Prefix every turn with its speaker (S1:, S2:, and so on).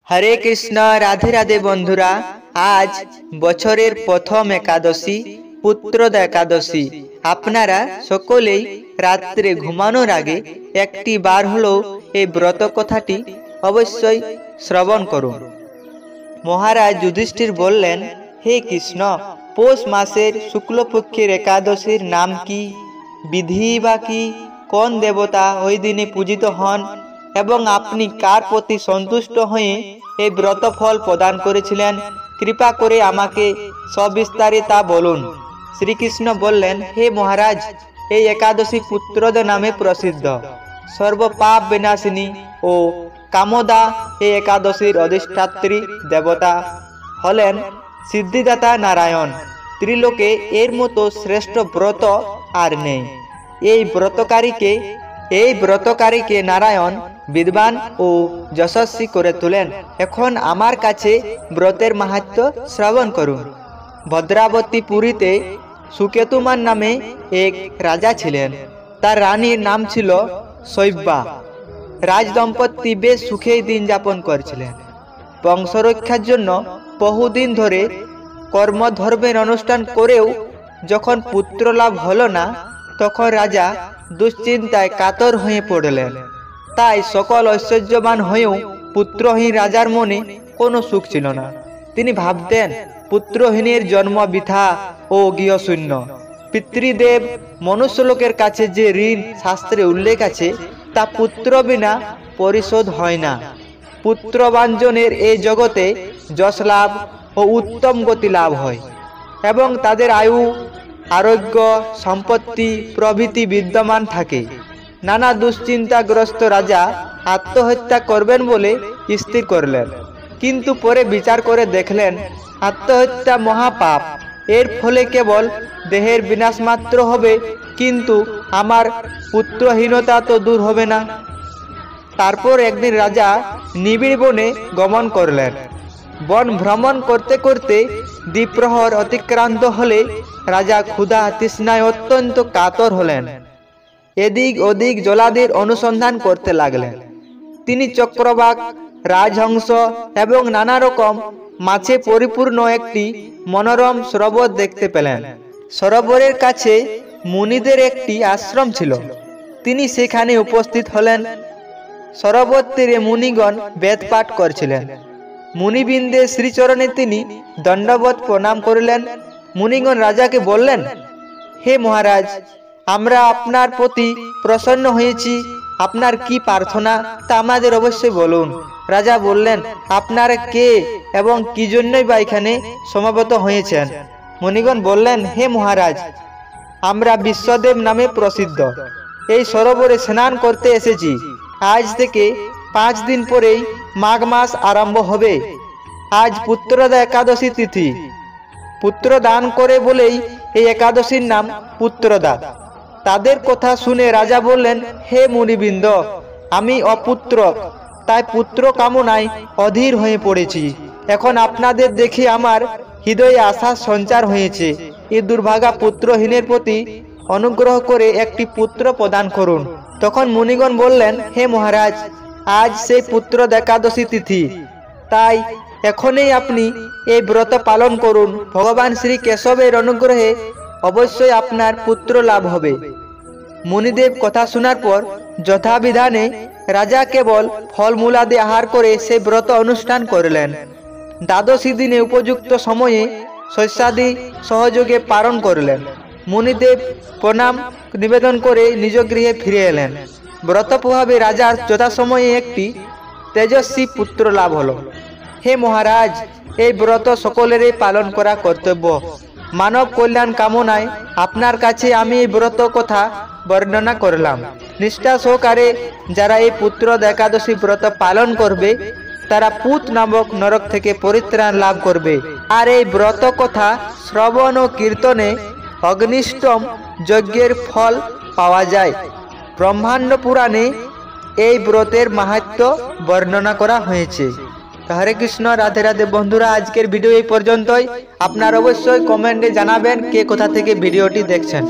S1: हरे कृष्ण राधे राधे बंधुरा आज बछरेर प्रथम एकादशी पुत्रदा एकादशी आपनारा सकलेई रात्रे घुमानोर आगे एकटी बार हलो ए व्रत कथाटी अवश्यई श्रवण करुन। महाराज युधिष्ठिर बोलेन, हे कृष्ण, पौष मासेर शुक्लपक्षेर एकादशीर नाम की, विधि बा की, कोन देवता ओई दिने पूजित हन एवं आपनी कार प्रति सन्तुष्ट हये এই ব্রত ফল প্রদান করেছিলেন, কৃপা করে আমাকে সবিস্তারে তা বলুন। শ্রীকৃষ্ণ বললেন, হে মহারাজ, এই একাদশী পুত্রদ নামে প্রসিদ্ধ। সর্বপাপ বিনাশিনী ও কামদা এই একাদশীর অধিষ্ঠাত্রী দেবতা হলেন সিদ্ধিদাতা নারায়ণ। ত্রিলোকে এর মতো শ্রেষ্ঠ ব্রত আর নেই। এই ব্রতকারীকে নারায়ণ विद्वान और यशस्वी करे तुलेन। एखन आमार काछे व्रतेर माहात्म्य श्रवण करुन। भद्रावती पुरीते सुकेतुमान नामे एक राजा छिलेन। तार रानीर नाम छिलो शैब्या। राजदम्पति बेश सुखे दिन यापन करछिलेन। वंशरक्षार जन्य बहुदिन धरे कर्मधर्मेर अनुष्ठान करेও যখন पुत्र लाभ हलो ना, तखन राजा दुश्चिंताय कातर हये पड़लेन। তাই সকল ঐশ্বর্যবান হয়েও পুত্রহীন রাজার মনে কোনো সুখ ছিল না। তিনি ভাবতেন, পুত্রহীনের জন্ম বৃথা ও গৃহশূন্য। পিতৃদেব মনুষ্যলোকের কাছে যে ঋণ শাস্ত্রে উল্লেখ আছে তা পুত্র বিনা পরিশোধ হয় না। পুত্রবাঞ্জনের এই জগতে যশ লাভ ও উত্তম গতি লাভ হয় এবং তাদের আয়ু, আরোগ্য, সম্পত্তি প্রভৃতি বিদ্যমান থাকে। नाना दुश्चिंताग्रस्त राजा आत्महत्या करबेन बोले स्थिर करलेन, किन्तु परे विचार करे देखलेन आत्महत्या महापाप। एर फले केवल देहेर विनाश मात्र होबे, किन्तु आमार पुत्रहीनता तो दूर होबे ना। तारपर एकदिन राजा निबिड़ बने गमन करलेन। वन भ्रमण करते करते द्विप्रहर अतिक्रांत हले राजा क्षुधा तृष्णाय अत्यंत कातर हलेन। एदिक ओदिक जलादिर अनुसंधान करते लागलेन। तिनी चक्रबाक, राजहंस एवं नाना रकम माछे परिपूर्ण एकटी मनोरम सरोवर देखते पेलेन। सरोवरेर काछे मुनिदेर एकटी आश्रम छिलो। तिनी सेखाने उपस्थित हलेन। सरोवर तीरे मुनिगण वेद पाठ करछिलेन। मुनिबिंदे श्रीचरणे तिनी दंडवत प्रणाम करिलेन। मुनिगण राजाके बोललेन, हे महाराज, আমরা আপনার প্রতি প্রসন্ন হয়েছি। আপনার কি প্রার্থনা তা আমাদের অবশ্যই বলুন। রাজা বললেন, আপনারা কে এবং কি জন্যই বা এখানে সমাবেত হয়েছেন? মুনিগণ বললেন, হে মহারাজ, আমরা বিশ্বদেব নামে প্রসিদ্ধ এই সরোবরে স্নান করতে এসেছি। আজ থেকে 5 দিন পরেই মাঘ মাস আরম্ভ হবে। আজ পুত্রদা একাদশী তিথি। পুত্র দান করে বলেই এই একাদশীর নাম পুত্রদা। তাদের কথা শুনে রাজা বললেন, হে মুনিবৃন্দ, আমি অপুত্রক, তাই পুত্র কামনায় অধীর হয়ে পড়েছি। এখন আপনাদের দেখে আমার হৃদয়ে আশার সঞ্চার হয়েছে। এই দুর্ভাগা পুত্রহীনের প্রতি অনুগ্রহ করে একটি পুত্র প্রদান করুন। তখন মুনিগণ বললেন, হে মহারাজ, আজ সেই পুত্র একাদশী তিথি, তাই এখনই আপনি এই ব্রত পালন করুন। ভগবান শ্রী কেশবের অনুগ্রহে অবশ্যই আপনার পুত্র লাভ হবে। মুনিদেব কথা শোনার পর যথাবিধানে রাজা কেবল ফলমূলাদি আহার করে সে ব্রত অনুষ্ঠান করলেন। দ্বাদশী দিনে উপযুক্ত সময়ে শস্যাদি সহযোগে পালন করলেন। মুনিদেব প্রণাম নিবেদন করে নিজ গৃহে ফিরে এলেন। ব্রত প্রভাবে রাজার যথাসময়ে একটি তেজস্বী পুত্র লাভ হলো। হে মহারাজ, এই ব্রত সকলেরই পালন করা কর্তব্য। মানব কল্যাণ কামনায় আপনার কাছে আমি এই ব্রত কথা বর্ণনা করলাম। নিষ্ঠা সহকারে যারা এই পুত্র একাদশী ব্রত পালন করবে তারা পুত নামক নরক থেকে পরিত্রাণ লাভ করবে। আর এই ব্রত কথা শ্রবণ ও কীর্তনে অগ্নিষ্টম যজ্ঞের ফল পাওয়া যায়। ব্রহ্মাণ্ড পুরাণে এই ব্রতের মাহাত্ম্য বর্ণনা করা হয়েছে। हरे कृष्ण राधे राधे बंधुरा आजकेर भिडियो এই পর্যন্তই। আপনারা অবশ্যই কমেন্টে জানাবেন কে কোথা থেকে ভিডিওটি দেখছেন।